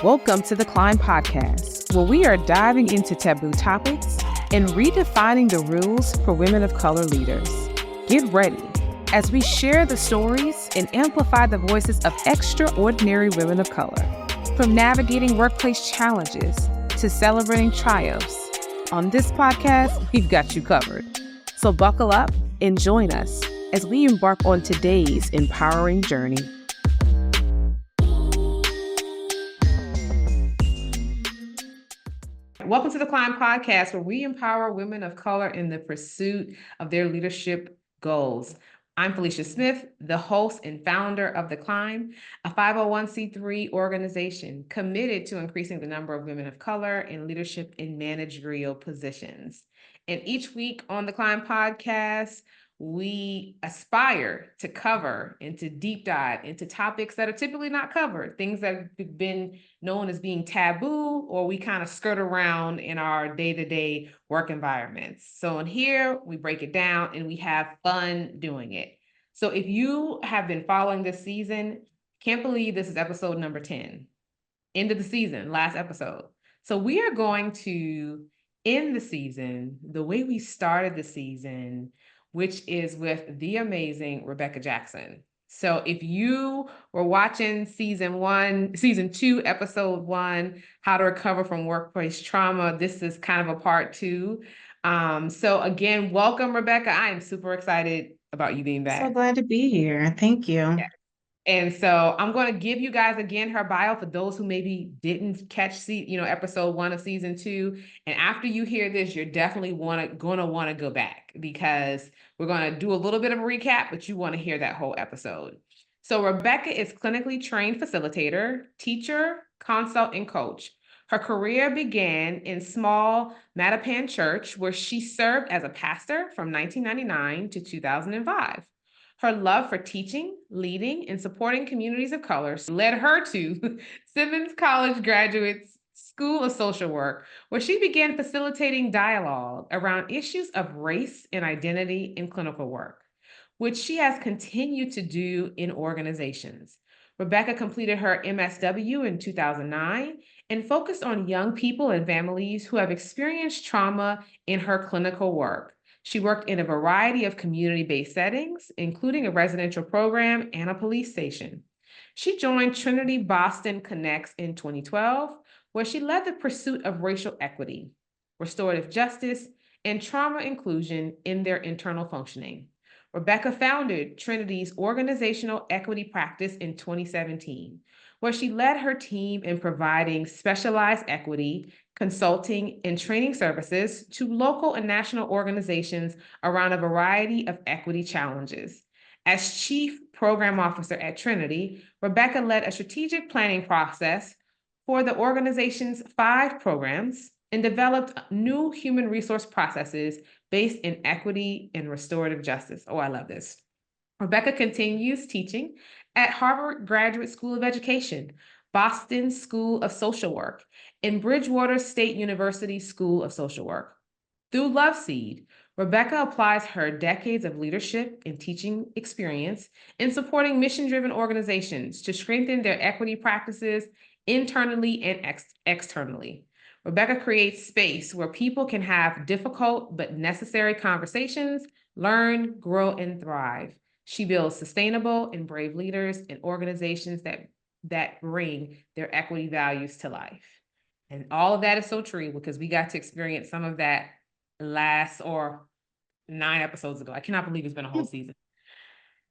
Welcome to the Climb Podcast, where we are diving into taboo topics and redefining the rules for women of color leaders. Get ready as we share the stories and amplify the voices of extraordinary women of color, from navigating workplace challenges to celebrating triumphs. On this podcast, we've got you covered. So buckle up and join us as we embark on today's empowering journey. Welcome to the Climb Podcast, where we empower women of color in the pursuit of their leadership goals. I'm Felicia Smith, the host and founder of The Climb, a 501c3 organization committed to increasing the number of women of color in leadership in managerial positions. And each week on The Climb Podcast, we aspire to cover and to deep dive into topics that are typically not covered, things that have been known as being taboo, or we kind of skirt around in our day-to-day work environments. So in here, we break it down and we have fun doing it. So if you have been following this season, can't believe this is episode number 10, end of the season, last episode. So we are going to end the season the way we started the season, which is with the amazing Rebecca Jackson. So if you were watching season 2, episode 1, how to recover from workplace trauma, this is kind of a part 2. So again, welcome, Rebecca. I am super excited about you being back. So glad to be here. Thank you. Yeah. And so I'm going to give you guys again her bio for those who maybe didn't catch episode 1 of season 2. And after you hear this, you're definitely going to want to go back, because we're going to do a little bit of a recap, but you want to hear that whole episode. So Rebecca is clinically trained facilitator, teacher, consult, and coach. Her career began in small Mattapan church, where she served as a pastor from 1999 to 2005. Her love for teaching, leading, and supporting communities of color led her to Simmons College Graduate School of Social Work, where she began facilitating dialogue around issues of race and identity in clinical work, which she has continued to do in organizations. Rebecca completed her MSW in 2009 and focused on young people and families who have experienced trauma in her clinical work. She worked in a variety of community-based settings, including a residential program and a police station. She joined Trinity Boston Connects in 2012, where she led the pursuit of racial equity, restorative justice, and trauma inclusion in their internal functioning. Rebecca founded Trinity's organizational equity practice in 2017, where she led her team in providing specialized equity, consulting, and training services to local and national organizations around a variety of equity challenges. As Chief Program Officer at Trinity, Rebecca led a strategic planning process for the organization's 5 programs and developed new human resource processes based in equity and restorative justice. Oh, I love this. Rebecca continues teaching at Harvard Graduate School of Education, Boston School of Social Work, and Bridgewater State University School of Social Work. Through Love Seed, Rebecca applies her decades of leadership and teaching experience in supporting mission-driven organizations to strengthen their equity practices internally and externally. Rebecca creates space where people can have difficult but necessary conversations, learn, grow, and thrive. She builds sustainable and brave leaders and organizations that bring their equity values to life. And all of that is so true, because we got to experience some of that last or 9 episodes ago. I cannot believe it's been a whole season.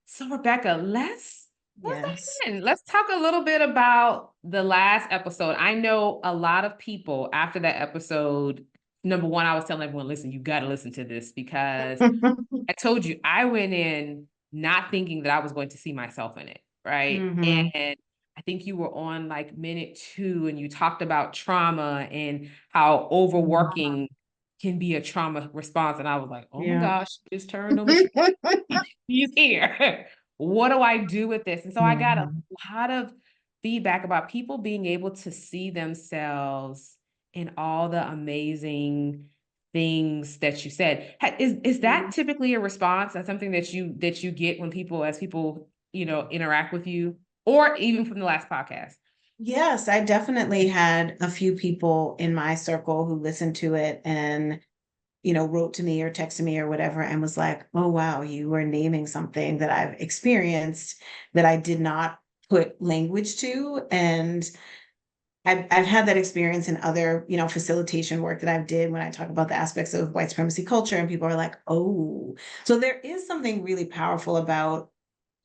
So Rebecca, let's talk a little bit about the last episode. I know a lot of people after that episode, number one, I was telling everyone, listen, you got to listen to this, because I told you I went in not thinking that I was going to see myself in it, right? Mm-hmm. And I think you were on like minute 2 and you talked about trauma and how overworking can be a trauma response. And I was like, oh my gosh, just turned on me. He's here. What do I do with this? And so I got a lot of feedback about people being able to see themselves in all the amazing things that you said. Is that typically a response? That's something that you get when people, as people, interact with you? or even from the last podcast? Yes, I definitely had a few people in my circle who listened to it and, wrote to me or texted me or whatever and was like, oh, wow, you were naming something that I've experienced that I did not put language to. And I've had that experience in other, facilitation work that I've did when I talk about the aspects of white supremacy culture, and people are like, oh, so there is something really powerful about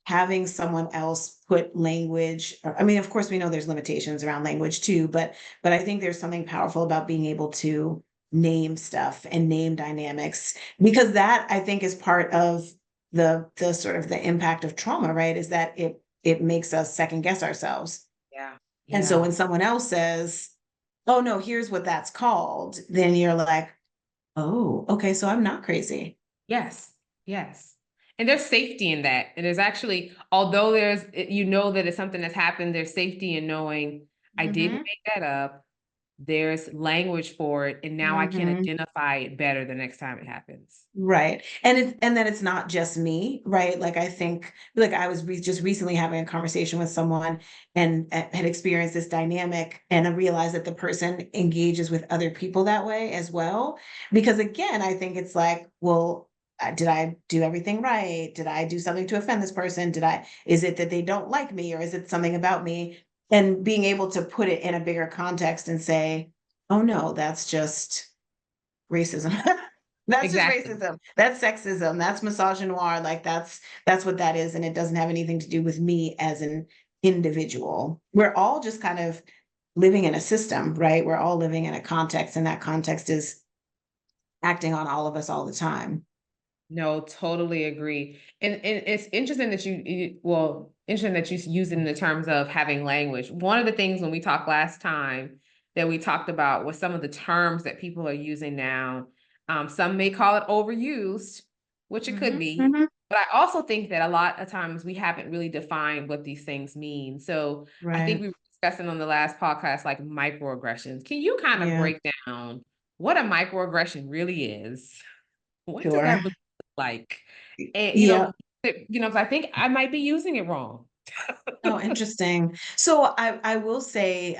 having someone else put language. I mean, of course, we know there's limitations around language too, but I think there's something powerful about being able to name stuff and name dynamics, because that I think is part of the sort of the impact of trauma, right? Is that it makes us second guess ourselves. Yeah. And so Yeah. when someone else says, oh no, here's what that's called, then you're like, oh, okay, so I'm not crazy. Yes. Yes. And there's safety in that. And there's actually, although you know that it's something that's happened, there's safety in knowing I didn't Mm-hmm. make that up. There's language for it. And now I can Mm-hmm. identify it better the next time it happens. Right. And then it's not just me, right? Like I think like I was just recently having a conversation with someone and had experienced this dynamic, and I realized that the person engages with other people that way as well. Because again, I think it's like, well, did I do everything right? Did I do something to offend this person? Is it that they don't like me, or is it something about me? And being able to put it in a bigger context and say, oh no, that's just racism. That's just Exactly. racism. That's sexism. That's misogynoir. Like that's what that is. And it doesn't have anything to do with me as an individual. We're all just kind of living in a system, right? We're all living in a context, and that context is acting on all of us all the time. No, totally agree. And it's interesting that interesting that you use it in the terms of having language. One of the things when we talked last time that we talked about was some of the terms that people are using now. Some may call it overused, which it could Hmm. be. Hmm. But I also think that a lot of times we haven't really defined what these things mean. So I think Right. we were discussing on the last podcast, like microaggressions. Can you kind of Yeah. break down what a microaggression really is? What does that Sure. really like, and Yeah. I think I might be using it wrong. Oh, interesting. So I will say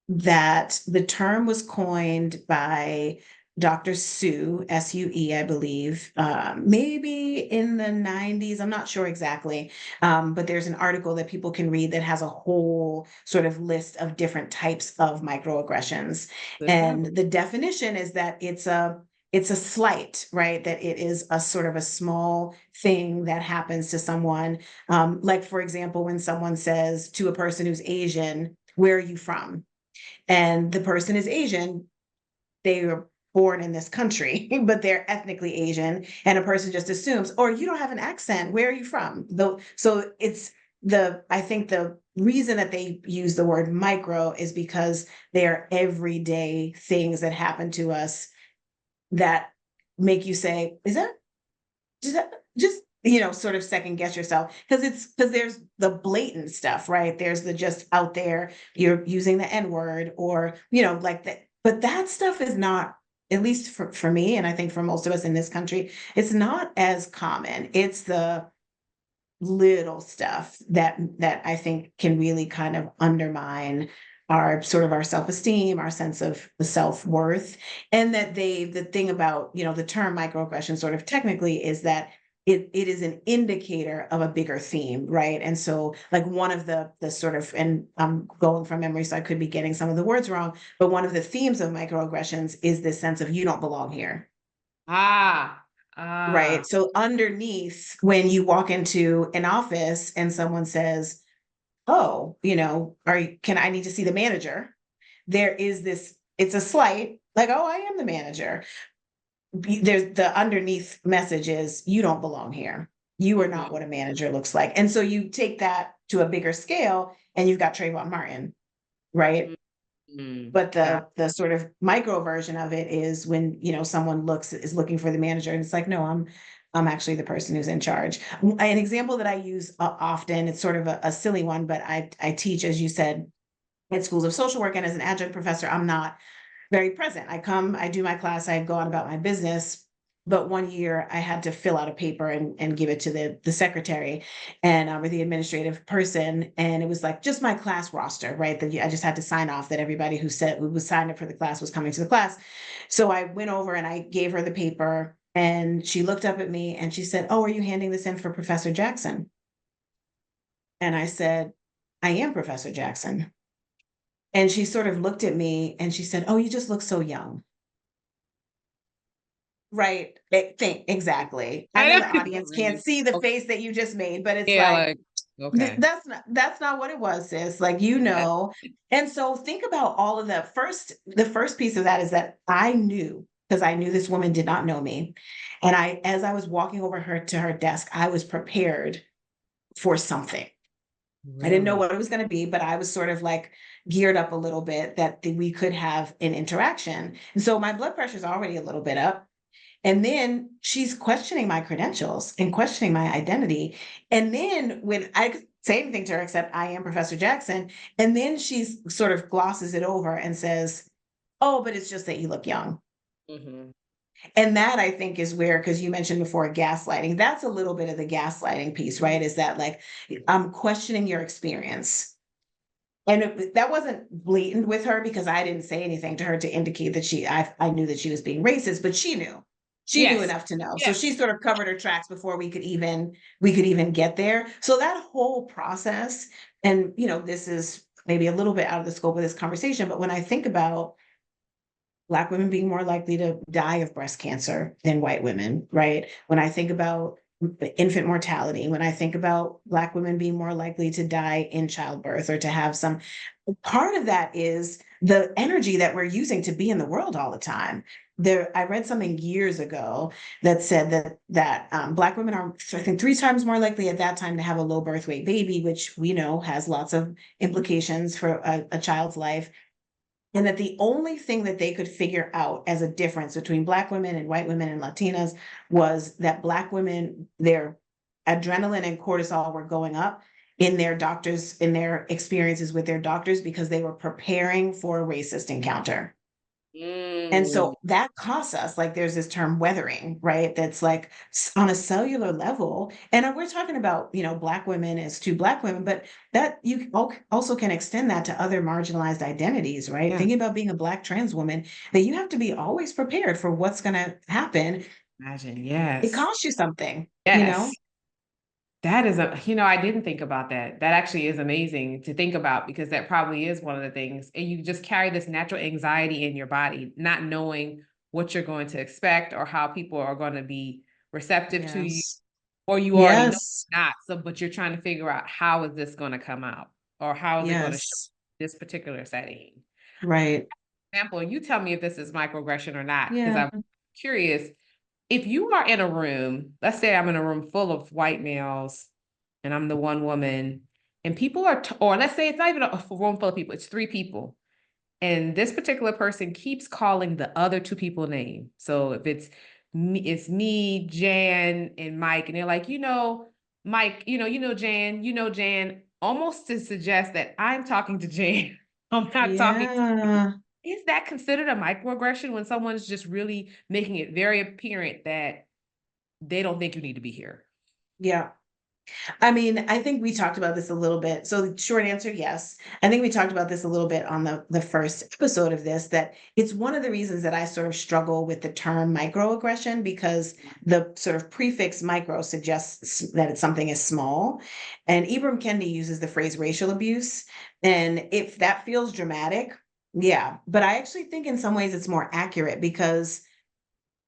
that the term was coined by Dr. Sue, S-U-E, I believe, maybe in the 90s. I'm not sure exactly. But there's an article that people can read that has a whole sort of list of different types of microaggressions. Good to know. And the definition is that it's a slight, right? That it is a sort of a small thing that happens to someone. Like, for example, when someone says to a person who's Asian, where are you from? And the person is Asian, they were born in this country, but they're ethnically Asian. And a person just assumes, or you don't have an accent, where are you from? Though, so I think the reason that they use the word micro is because they are everyday things that happen to us that make you say, just sort of second guess yourself, because there's the blatant stuff, right? There's the just out there, you're using the n-word, or like that, but that stuff is not, at least for me, and I think for most of us in this country, it's not as common. It's the little stuff that I think can really kind of undermine our sort of our self-esteem, our sense of the self-worth. And that the thing about, the term microaggression sort of technically is that it is an indicator of a bigger theme, right? And so like one of the sort of, and I'm going from memory, so I could be getting some of the words wrong, but one of the themes of microaggressions is this sense of you don't belong here. Ah, ah, Right. So underneath, when you walk into an office and someone says, oh, can I need to see the manager? There is this, it's a slight, like, oh, I am the manager. There's the underneath message is you don't belong here. You are not mhm, what a manager looks like. And so you take that to a bigger scale and you've got Trayvon Martin, right? But got the sort of micro version of it is when someone is looking for the manager, and it's like, no, I'm actually the person who's in charge. An example that I use often, it's sort of a silly one, but I teach, as you said, at schools of social work, and as an adjunct professor, I'm not very present. I come, I do my class, I go on about my business. But one year I had to fill out a paper and give it to the secretary and or the administrative person. And it was like just my class roster, right? That I just had to sign off that everybody who was signed up for the class was coming to the class. So I went over and I gave her the paper and she looked up at me and she said, "Oh, are you handing this in for Professor Jackson?" And I said, "I am Professor Jackson." And she sort of looked at me and she said, "Oh, you just look so young." Right. Think exactly. I know I the know, audience can't right? see the Okay. face that you just made, but it's Yeah, like like, okay. that's not what it was, sis. Like Yes. And so think about all of the first piece of that is that I knew because I knew this woman did not know me. And as I was walking over her to her desk, I was prepared for something. I didn't know Really? what it was going to be, but I was sort of like geared up a little bit that we could have an interaction. And so my blood pressure is already a little bit up. And then she's questioning my credentials and questioning my identity. And then when I could say anything to her except I am Professor Jackson, and then she's sort of glosses it over and says, "Oh, but it's just that you look young." Hmm. And that I think is where, because you mentioned before gaslighting, that's a little bit of the gaslighting piece, right? Is that like, I'm questioning your experience. And that wasn't blatant with her because I didn't say anything to her to indicate that I knew that she was being racist, but she knew. She knew Yes. enough to know. So Yes. she sort of covered her tracks before we could even get there. So that whole process, and this is maybe a little bit out of the scope of this conversation, but when I think about Black women being more likely to die of breast cancer than white women, right? When I think about infant mortality, when I think about Black women being more likely to die in childbirth or to have some, part of that is the energy that we're using to be in the world all the time. I read something years ago that said that Black women are, I think, 3 times more likely at that time to have a low birth weight baby, which we know has lots of implications for a child's life, and that the only thing that they could figure out as a difference between Black women and white women and Latinas was that Black women, their adrenaline and cortisol were going up in their experiences with their doctors because they were preparing for a racist encounter. And Mm. so that costs us, like there's this term weathering, right? That's like on a cellular level. And we're talking about, Black women as two Black women, but that you also can extend that to other marginalized identities, right? Yeah. Thinking about being a Black trans woman, that you have to be always prepared for what's going to happen. Imagine. It Yes. costs you something, you Yes. know? That is I didn't think about that. That actually is amazing to think about because that probably is one of the things. And you just carry this natural anxiety in your body, not knowing what you're going to expect or how people are going to be receptive to you, Yes. or you already know Yes. not. So, but you're trying to figure out how is this going to come out or how is it going to show Yes. this particular setting. Right. Example, and you tell me if this is microaggression or not, because Yeah. I'm curious. If you are in a room, let's say I'm in a room full of white males and I'm the one woman, and people are, or let's say it's not even a room full of people, it's 3 people. And this particular person keeps calling the other 2 people name. So if it's me, Jan, and Mike, and they're like, Mike, Jan, Jan, almost to suggest that I'm talking to Jan. I'm not talking to you. Yeah. Is that considered a microaggression when someone's just really making it very apparent that they don't think you need to be here? Yeah. I mean, I think we talked about this a little bit. So the short answer, yes. I think we talked about this a little bit on the first episode of this, that it's one of the reasons that I sort of struggle with the term microaggression because the sort of prefix micro suggests that it's something is small. And Ibram Kendi uses the phrase racial abuse. And if that feels dramatic, yeah. But I actually think in some ways it's more accurate because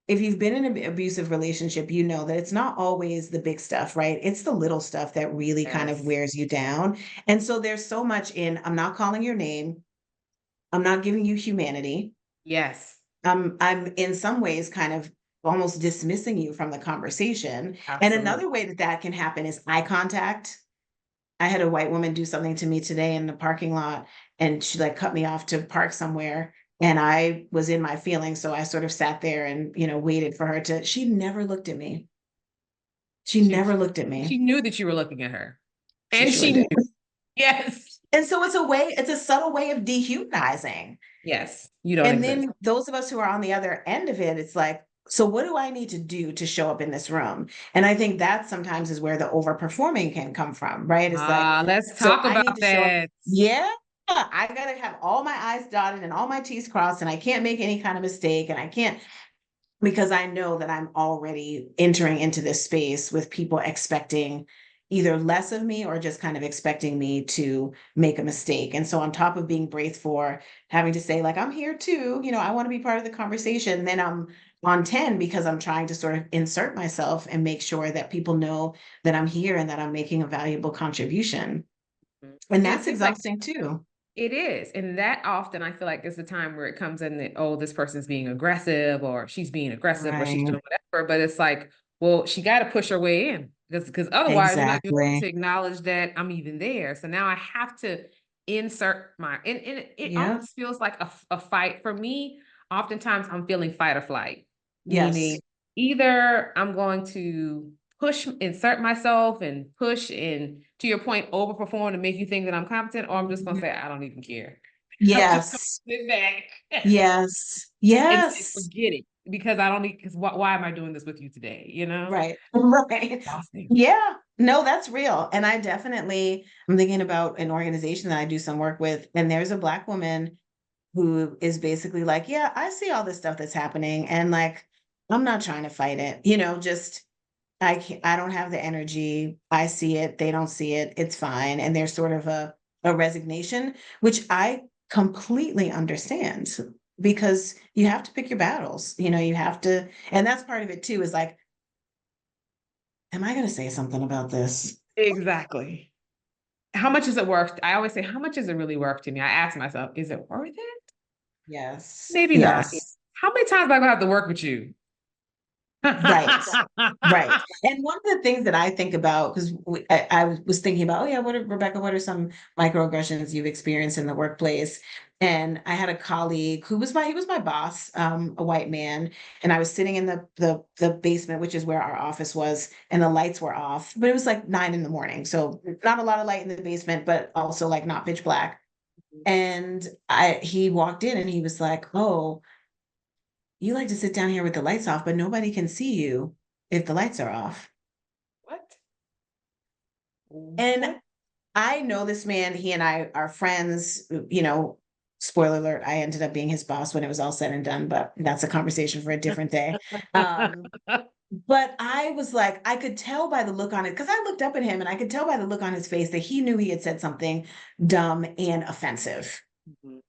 if you've been in an abusive relationship, you know that it's not always the big stuff, right? It's the little stuff that really kind of Yes. wears you down. And so there's so much in, I'm not calling your name, I'm not giving you humanity. Yes. I'm in some ways kind of almost dismissing you from the conversation. And Absolutely. another way that that can happen is eye contact. I had a white woman do something to me today in the parking lot, and she like cut me off to park somewhere. And I was in my feelings. So I sort of sat there and, waited for her to, she never looked at me. She She never looked at she me. knew that you were looking at her. She And sure she did. knew. Yes. And so it's a subtle way of dehumanizing. Yes. You don't And exist. then those of us who are on the other end of it, it's like, so what do I need to do to show up in this room? And I think that sometimes is where the overperforming can come from, right? It's like, Let's so talk I about need to show up. that. Yeah. I gotta have all my I's dotted and all my T's crossed, and I can't make any kind of mistake, and I can't, because I know that I'm already entering into this space with people expecting either less of me or just kind of expecting me to make a mistake. And so on top of being braced for having to say like, I'm here too, I want to be part of the conversation, then I'm on 10 because I'm trying to sort of insert myself and make sure that people know that I'm here and that I'm making a valuable contribution. Mhm. And And it that's seems like exhausting too. it is. And that often I feel like is the time where it comes in that, oh, this person's being aggressive or she's being aggressive or she's Right. doing whatever. But it's like, well, she got to push her way in because otherwise you're not going Exactly. to acknowledge that I'm even there. So now I have to insert and it Yeah. almost feels like a fight for me. Oftentimes I'm feeling fight or flight, meaning Yes. either I'm going to insert myself and push and to your point, overperform to make you think that I'm competent, or I'm just gonna say, I don't even care. I'm just gonna Yes. sit back Yes. and Yes. forget it because I don't need, because why am I doing this with you today? Right. Right. Exhausting. Yeah. No, that's real. And I'm thinking about an organization that I do some work with, and there's a Black woman who is basically like, yeah, I see all this stuff that's happening. And like, I'm not trying to fight it, just I don't have the energy. I see it, they don't see it, it's fine. And there's sort of a resignation, which I completely understand because you have to pick your battles. You have to, and that's part of it too, is like, am I going to say something about this? Exactly. How much is it worth? I always say, how much is it really worth to me? I ask myself, is it worth it? Yes. Maybe not. Yes. How many times am I gonna have to work with you? Right. Right. And one of the things that I think about, because I was thinking about, oh yeah, Rebecca, what are some microaggressions you've experienced in the workplace? And I had a colleague he was my boss, a white man, and I was sitting in the basement, which is where our office was, and the lights were off, but it was like 9 in the morning. So not a lot of light in the basement, but also like not pitch black. And he walked in and he was like, oh, you like to sit down here with the lights off, but nobody can see you if the lights are off. What? And What? I know this man, he and I are friends. Spoiler alert, I ended up being his boss when it was all said and done, but that's a conversation for a different day. But I was like, I could tell by the look on it, because I looked up at him and I could tell by the look on his face that he knew he had said something dumb and offensive, Mhm.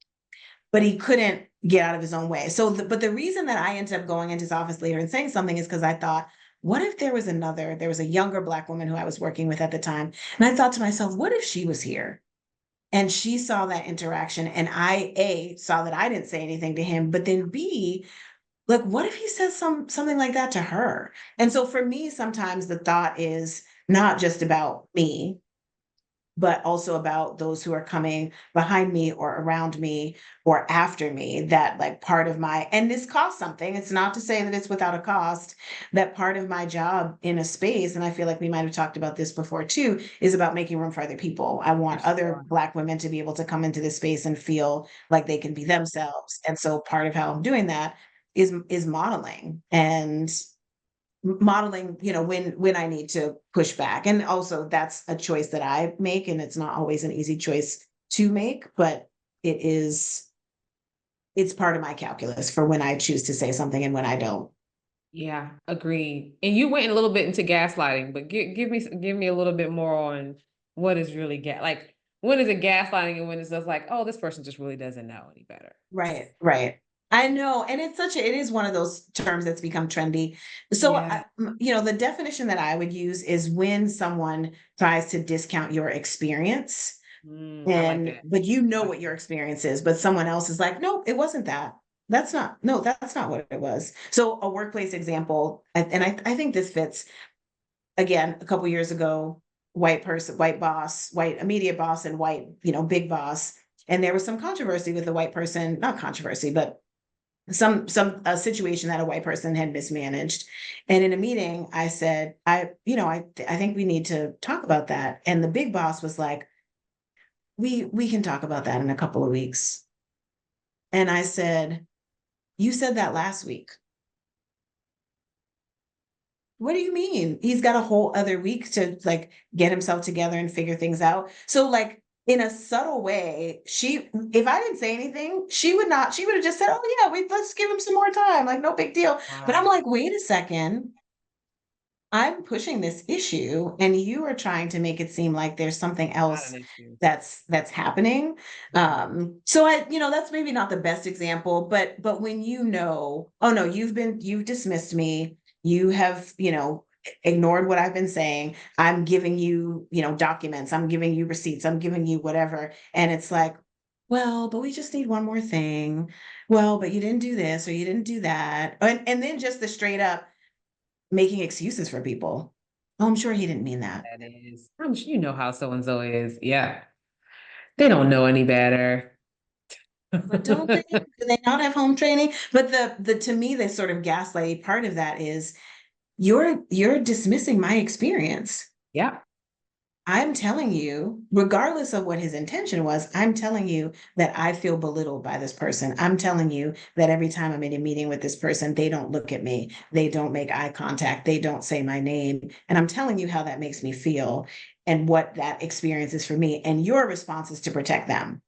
but he couldn't get out of his own way. But the reason that I ended up going into his office later and saying something is because I thought, what if there was a younger Black woman who I was working with at the time. And I thought to myself, what if she was here and she saw that interaction and saw that I didn't say anything to him, but then B, like, what if he says something like that to her? And so for me, sometimes the thought is not just about me, but also about those who are coming behind me or around me or after me, that like part of and this costs something. It's not to say that it's without a cost, that part of my job in a space, and I feel like we might have talked about this before too, is about making room for other people. I For want other sure. Black women to be able to come into this space and feel like they can be themselves. And so part of how I'm doing that is modeling and modeling, when I need to push back. And also that's a choice that I make, and it's not always an easy choice to make, but it's part of my calculus for when I choose to say something and when I don't. Yeah, agreed. And you went a little bit into gaslighting, but give me a little bit more on what is really like when is it gaslighting and when it's just like, oh, this person just really doesn't know any better. Right, right. I know, and it is one of those terms that's become trendy. So, Yeah. the definition that I would use is when someone tries to discount your experience, I like and that. but I like what your that. experience is, but someone else is like, nope, it wasn't that. That's not what it was. So a workplace example, and I think this fits. Again, a couple years ago, white person, white boss, white immediate boss, and white, big boss. And there was some controversy with the white person, not controversy, but some a situation that a white person had mismanaged. And in a meeting, I said, I think we need to talk about that. And the big boss was like, we can talk about that in a couple of weeks. And I said, you said that last week. What do you mean? He's got a whole other week to like get himself together and figure things out. So like in a subtle way, if I didn't say anything, she would have just said, "Oh yeah, let's give him some more time." Like no big deal. But I'm Wow. like, "Wait a second. I'm pushing this issue and you are trying to make it seem like there's something Not else an issue. that's happening." Mhm. So that's maybe not the best example, but when oh no, you've dismissed me, you have, ignored what I've been saying. I'm giving you, documents, I'm giving you receipts, I'm giving you whatever. And it's like, well, but we just need one more thing. Well, but you didn't do this or you didn't do that. And then just the straight up making excuses for people. Oh, I'm sure he didn't mean that. That is, you know how so and so is. Yeah, they don't know any better. But don't they? Do they not have home training? But the to me, the sort of gaslighting part of that is you're dismissing my experience. Yeah, I'm telling you, regardless of what his intention was, I'm telling you that I feel belittled by this person. I'm telling you that every time I'm in a meeting with this person, they don't look at me, they don't make eye contact, they don't say my name. And I'm telling you how that makes me feel and what that experience is for me. And your response is to protect them.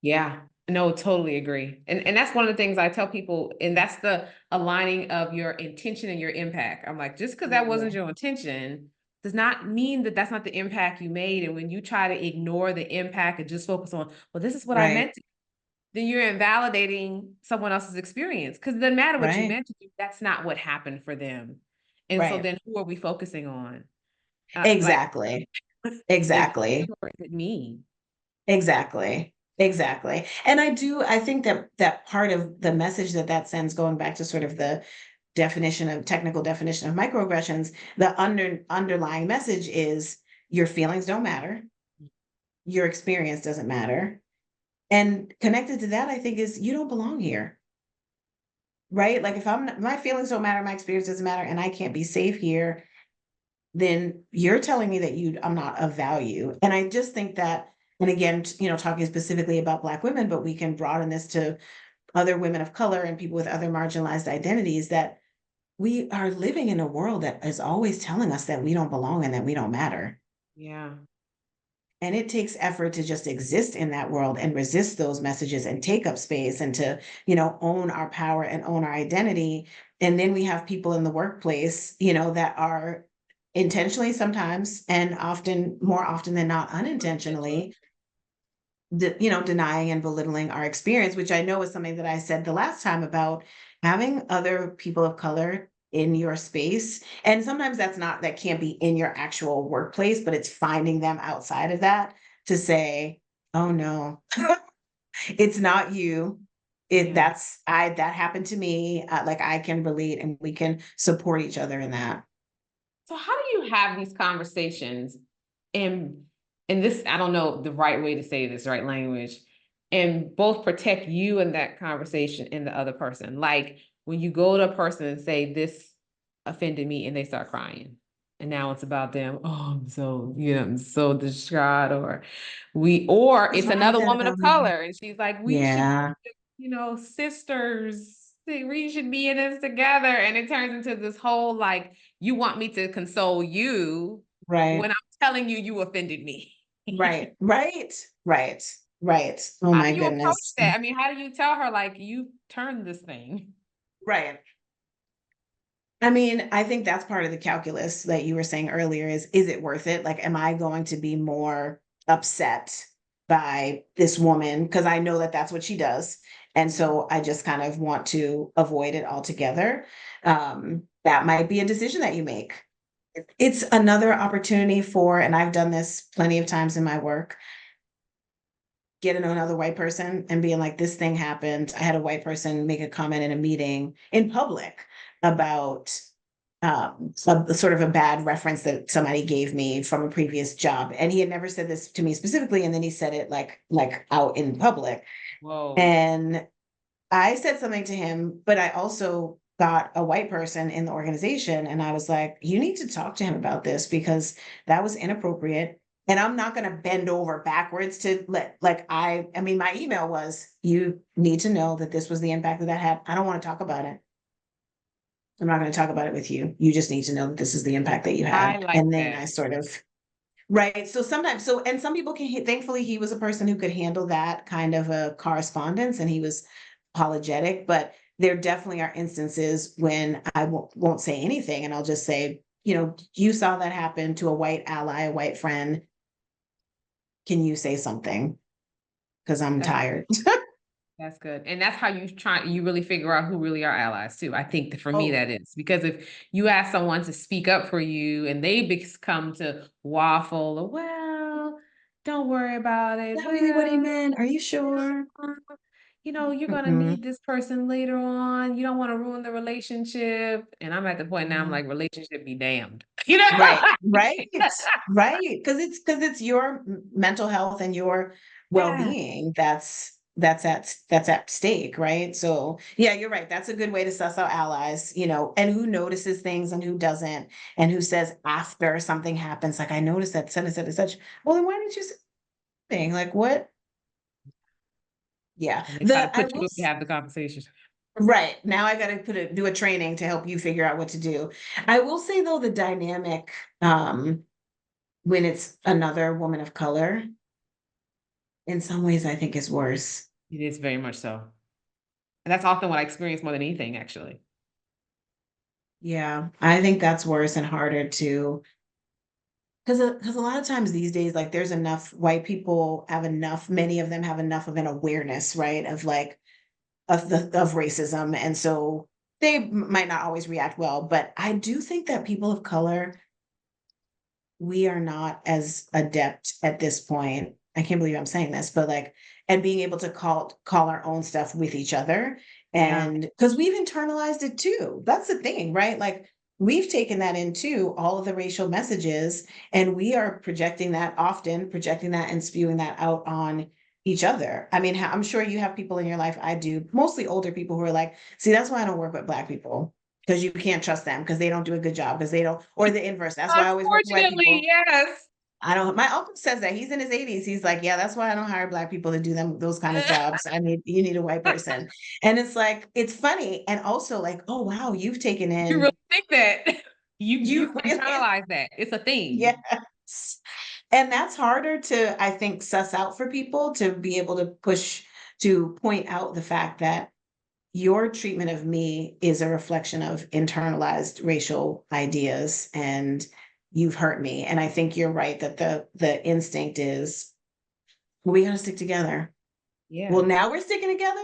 yeah. No, totally agree. And that's one of the things I tell people, and that's the aligning of your intention and your impact. I'm like, just because that wasn't Mhm. your intention does not mean that that's not the impact you made. And when you try to ignore the impact and just focus on, well, this is what I Right, meant, then you're invalidating someone else's experience because it doesn't matter what you right, meant to do. That's not what happened for them. And so right. then who are we focusing on? Like, Exactly. is it Exactly. them or is it me? Exactly. Exactly. And I think that that part of the message that that sends, going back to sort of the technical definition of microaggressions, the underlying message is your feelings don't matter, your experience doesn't matter. And connected to that, I think is you don't belong here, right? Like if my feelings don't matter, my experience doesn't matter, and I can't be safe here, then you're telling me that I'm not of value. And I just think that, and again, talking specifically about Black women, but we can broaden this to other women of color and people with other marginalized identities, that we are living in a world that is always telling us that we don't belong and that we don't matter. Yeah. And it takes effort to just exist in that world and resist those messages and take up space and to, own our power and own our identity. And then we have people in the workplace, that are intentionally sometimes and often more often than not unintentionally denying and belittling our experience, which I know is something that I said the last time about having other people of color in your space. And sometimes that can't be in your actual workplace, but it's finding them outside of that to say, oh no, it's not you. Yeah. That happened to me. Like I can relate and we can support each other in that. So how do you have these conversations and this, I don't know the right way to say this, right language, and both protect you in that conversation and the other person? Like when you go to a person and say, this offended me, and they start crying. And now it's about them. Oh, I'm so, I'm so distraught. Or What's it's wrong with another that woman of about me? color, and she's like, we should, Yeah, sisters, we should be in this together. And it turns into this whole like, you want me to console you when right, I'm telling you you offended me. right, right, right, right. Oh How my do you approach goodness. that? I mean, how do you tell her like you turned this thing? Right. I mean, I think that's part of the calculus that you were saying earlier is it worth it? Like, am I going to be more upset by this woman? Because I know that that's what she does. And Yeah. so I just kind of want to avoid it altogether. That might be a decision that you make. It's another opportunity for, and I've done this plenty of times in my work, getting to know another white person and being like, this thing happened. I had a white person make a comment in a meeting in public about sort of a bad reference that somebody gave me from a previous job. And he had never said this to me specifically. And then he said it like out in public. Whoa. And I said something to him, but I also got a white person in the organization and I was like, you need to talk to him about this because that was inappropriate. And I'm not going to bend over backwards to I mean, my email was, you need to know that this was the impact that had. I don't want to talk about it. I'm not going to talk about it with you. You just need to know that this is the impact that you I had. like And then that. I sort of, right. So sometimes, so, and some people can, thankfully, he was a person who could handle that kind of a correspondence and he was apologetic. But there definitely are instances when I won't say anything and I'll just say, you saw that happen to a white ally, a white friend. Can you say something? Because I'm That's tired. That's good. And that's how you really figure out who really are allies too. I think that for me Oh, that is because if you ask someone to speak up for you and they come to waffle, or, well, don't worry about it. not really what he Well, meant. Are you sure? you're gonna Mm-mm, need this person later on. You don't want to ruin the relationship. And I'm at the point now, I'm mm-mm. like, relationship be damned. You know? Right, right, right. Because it's your mental health and your Yeah. well-being that's at stake, right? So yeah, you're right. That's a good way to suss out allies, and who notices things and who doesn't, and who says after something happens, like I noticed that such and such and such. Well, then why didn't you say anything? Like what? Yeah. And they try to The I put will you up to have the conversation. Right. Now I got to do a training to help you figure out what to do. I will say though, the dynamic, when it's another woman of color, in some ways I think is worse. It is very much so. And that's often what I experience more than anything, actually. Yeah, I think that's worse and harder to, because a lot of times these days, like there's enough white people have enough, many of them have enough of an awareness, right, of like of racism, and so they might not always react well. But I do think that people of color, we are not as adept at this point. I can't believe I'm saying this, but like, and being able to call our own stuff with each other. Yeah. And because we've internalized it too. That's the thing, right? Like we've taken that into all of the racial messages and we are projecting that and spewing that out on each other. I mean, I'm sure you have people in your life, I do, mostly older people who are like, see, that's why I don't work with Black people because you can't trust them because they don't do a good job because they don't, or the inverse. That's why I always work with white Unfortunately, people. yes. I don't. My uncle says that he's in his 80s. He's like, yeah, that's why I don't hire Black people to do those kind of jobs. You need a white person, and it's like it's funny, and also like, oh wow, you've taken You in, really think that you you really, internalize that. It's a thing. yes, and that's harder to I think suss out for people to be able to point out the fact that your treatment of me is a reflection of internalized racial ideas and you've hurt me. And I think you're right that the instinct is we gotta stick together. Well, Yeah, now we're sticking together.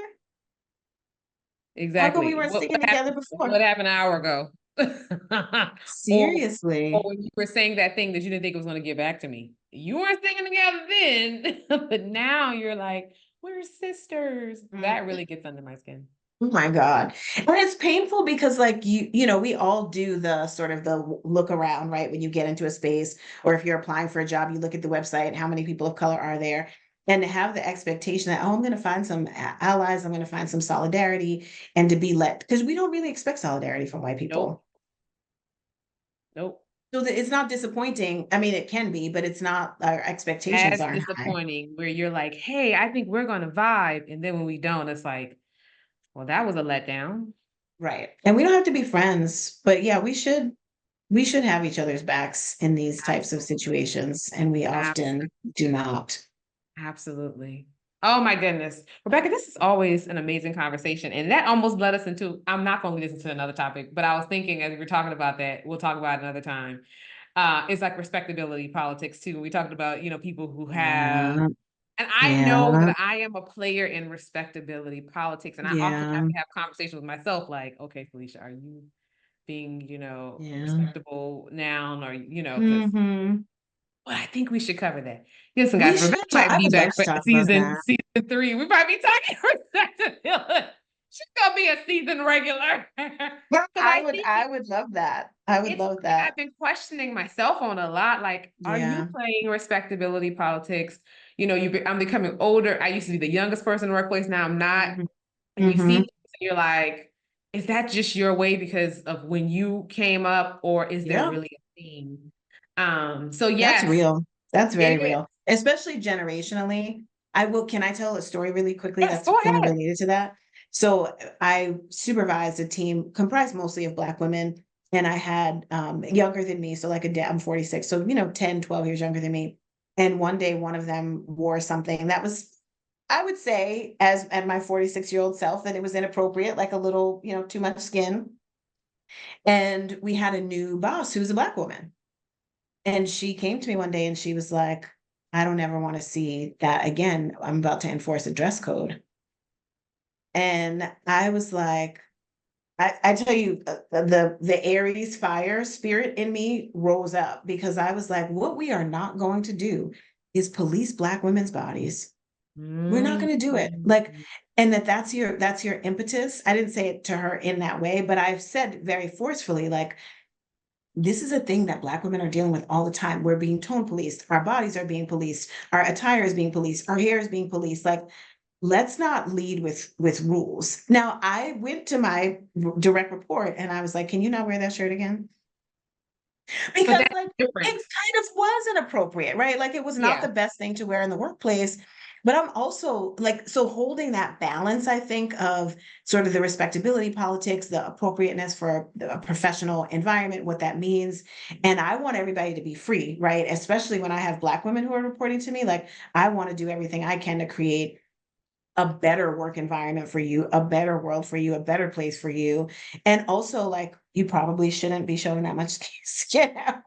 How come we exactly. weren't sticking What happened? together before? What happened an hour ago? or or Seriously. when you were saying that thing that you didn't think was going to get back to me. You weren't sticking together then, but now you're like, we're sisters. That Mm. really gets under my skin. Oh my God. And it's painful because like we all do the sort of the look around, right? When you get into a space or if you're applying for a job, you look at the website, how many people of color are there? And to have the expectation that, oh, I'm going to find some allies, I'm going to find some solidarity and to be let, because we don't really expect solidarity from white Nope. people. Nope. So that it's not disappointing. I mean, it can be, but it's not, our expectations As aren't high. disappointing where you're like, hey, I think we're going to vibe. And then when we don't, it's like, well, that was a letdown. Right. And we don't have to be friends, but yeah, we should have each other's backs in these types of Absolutely. situations, and we Absolutely. often do not. Absolutely. Oh my goodness. Rebecca, this is always an amazing conversation. And that almost led us into, I'm not going to lead us into another topic, but I was thinking as we were talking about that, we'll talk about it another time. It's like respectability politics too. We talked about, people who have, Yeah, and I know yeah, that I am a player in respectability politics. And I often have yeah, to have conversations with myself like, okay, Felicia, are you being, yeah. respectable now? Or, because Hmm. well, I think we should cover that. Listen, We guys, Rebecca should talk. might I be would love back to for talk about season that. season three. We might be talking respectability. She's gonna be a season regular. Yeah, Because I I would think I would love that. I would it's love something that. I've been questioning myself on a lot. Like, are you Yeah. playing respectability politics? I'm becoming older. I used to be the youngest person in the workplace. Now I'm not. Hmm. And you see Hmm. things and you're like, is that just your way because of when you came up, or is there Yeah, really a theme? So that's yes, real. That's it very is. real, especially generationally. Can I tell a story really quickly Yes, that's go kind of ahead. related to that? So I supervised a team comprised mostly of Black women, and I had younger than me. So like I'm 46. So, 10, 12 years younger than me. And one day one of them wore something that was, I would say, as at my 46-year-old self, that it was inappropriate, like a little, too much skin. And we had a new boss who was a Black woman. And she came to me one day and she was like, I don't ever want to see that again. I'm about to enforce a dress code. And I was like, I tell you, the Aries fire spirit in me rose up because I was like, what we are not going to do is police Black women's bodies. We're not going to do it. Like, Mhm. and that's your impetus. I didn't say it to her in that way, but I've said very forcefully, like, this is a thing that Black women are dealing with all the time. We're being tone policed. Our bodies are being policed. Our attire is being policed. Our hair is being policed. Like, let's not lead with rules. Now, I went to my direct report and I was like, can you not wear that shirt again? But Because that's like it kind different. of was inappropriate, right? Like it was not Yeah. the best thing to wear in the workplace. But I'm also like, so holding that balance, I think, of sort of the respectability politics, the appropriateness for a professional environment, what that means. And I want everybody to be free, right? Especially when I have Black women who are reporting to me. Like, I want to do everything I can to create a better work environment for you, a better world for you, a better place for you. And also, like, you probably shouldn't be showing that much skin out,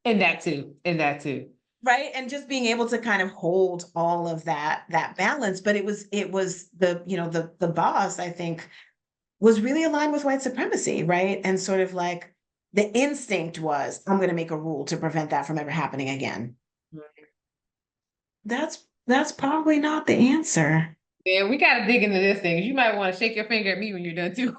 And that too. And that too. right? And just being able to kind of hold all of that balance. But it was the boss, I think, was really aligned with white supremacy, right? And sort of like the instinct was, I'm going to make a rule to prevent that from ever happening again. That's probably not the answer. Yeah, we gotta dig into this thing. You might want to shake your finger at me when you're done too.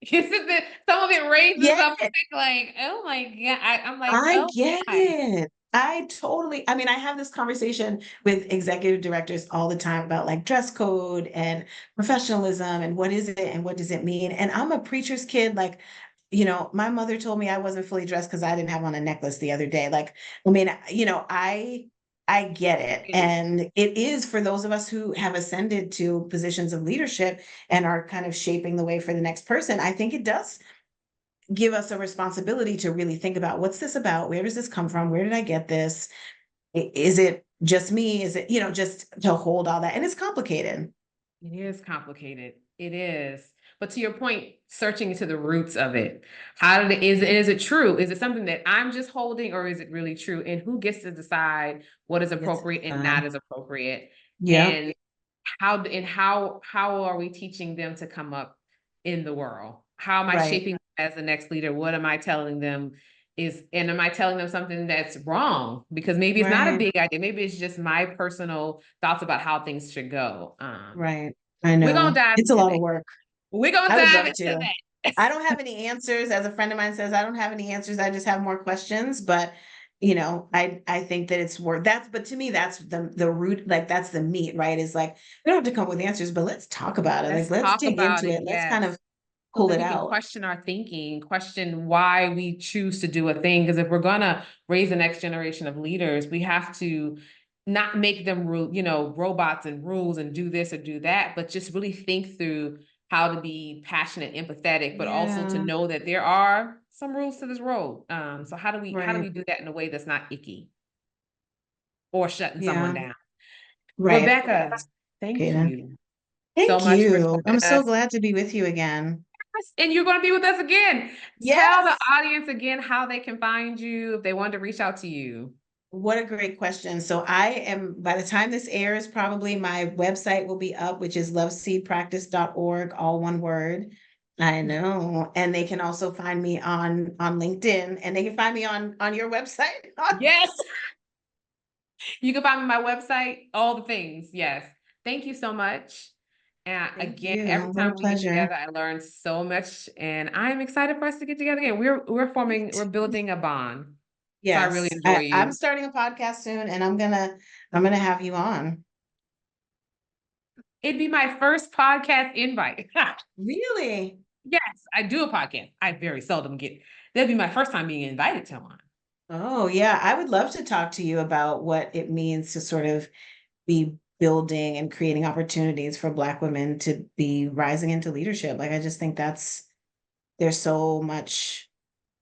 Some of it raises Yeah, up like, oh my God. I'm like, I oh get my. it. I mean, I have this conversation with executive directors all the time about like dress code and professionalism and what is it and what does it mean? And I'm a preacher's kid. Like, my mother told me I wasn't fully dressed because I didn't have on a necklace the other day. Like, I mean, I get it. And it is for those of us who have ascended to positions of leadership and are kind of shaping the way for the next person. I think it does give us a responsibility to really think about, what's this about? Where does this come from? Where did I get this? Is it just me? Is it, just to hold all that? And it's complicated. It is complicated. It is. But to your point, searching into the roots of it. How did it is it true? Is it something that I'm just holding or is it really true? And who gets to decide what is It's appropriate and not as appropriate? yeah, And how are we teaching them to come up in the world? How am I right, shaping them as the next leader? What am I telling them and am I telling them something that's wrong? Because maybe it's not a right, big idea. Maybe it's just my personal thoughts about how things should go. right. I We're gonna know. dive It's a into lot of that. work. We're gonna I would dive love into to. that. I don't have any answers. As a friend of mine says, I don't have any answers. I just have more questions. But I think that it's worth that's, but to me, that's the root, like that's the meat, right? Is like, we don't have to come up with answers, but let's talk about it. Like, Let's let's talk dig about into it. it. Let's kind Yes. of So pull that it we can out. question our thinking, question why we choose to do a thing. Because if we're gonna raise the next generation of leaders, we have to not make them robots and rules and do this or do that, but just really think through how to be passionate, empathetic, but also to Yeah, know that there are some rules to this road. So how do we right. do that in a way that's not icky or shutting someone Yeah, down? right. Rebecca, thank Okay. you so Thank much for you. I'm joining so us. glad to be with you again. And you're going to be with us again. Tell the Yes. audience again how they can find you if they want to reach out to you. What a great question. So by the time this airs, probably my website will be up, which is loveseedpractice.org, all one word. I know. And they can also find me on LinkedIn, and they can find me on your website. Yes. You can find me on my website, all the things. Yes. Thank you so much. And Thank again, you. every What a time we get pleasure. together, I learn so much, and I'm excited for us to get together again. We're building a bond. So I really Yes. enjoy I'm you. starting a podcast soon, and I'm gonna have you on. It'd be my first podcast invite. Really? Yes, I do a podcast. I very seldom get. That'd be my first time being invited to one. Oh, yeah. I would love to talk to you about what it means to sort of be building and creating opportunities for Black women to be rising into leadership. Like, I just think there's so much.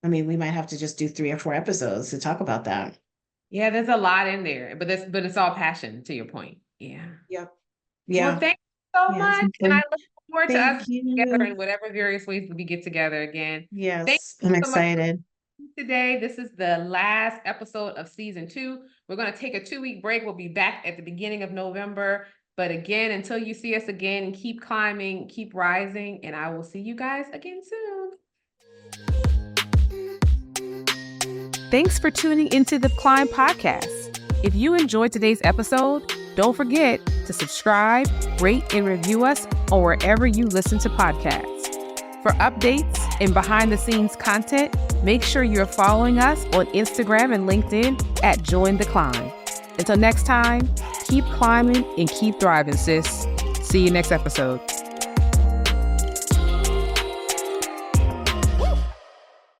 I mean, we might have to just do 3 or 4 episodes to talk about that. Yeah, there's a lot in there, but it's all passion, to your point. Yeah. Yep. Well, Yeah. thank you so Yeah. much. And I look forward to us Thank together you. in whatever various ways we get together again. Thank Yes, you I'm so much excited. today. This is the last episode of season 2. We're going to take a 2-week break. We'll be back at the beginning of November. But again, until you see us again, keep climbing, keep rising, and I will see you guys again soon. Thanks for tuning into the Climb Podcast. If you enjoyed today's episode, don't forget to subscribe, rate, and review us on wherever you listen to podcasts. For updates and behind-the-scenes content, make sure you're following us on Instagram and LinkedIn at Join the Climb. Until next time, keep climbing and keep thriving, sis. See you next episode.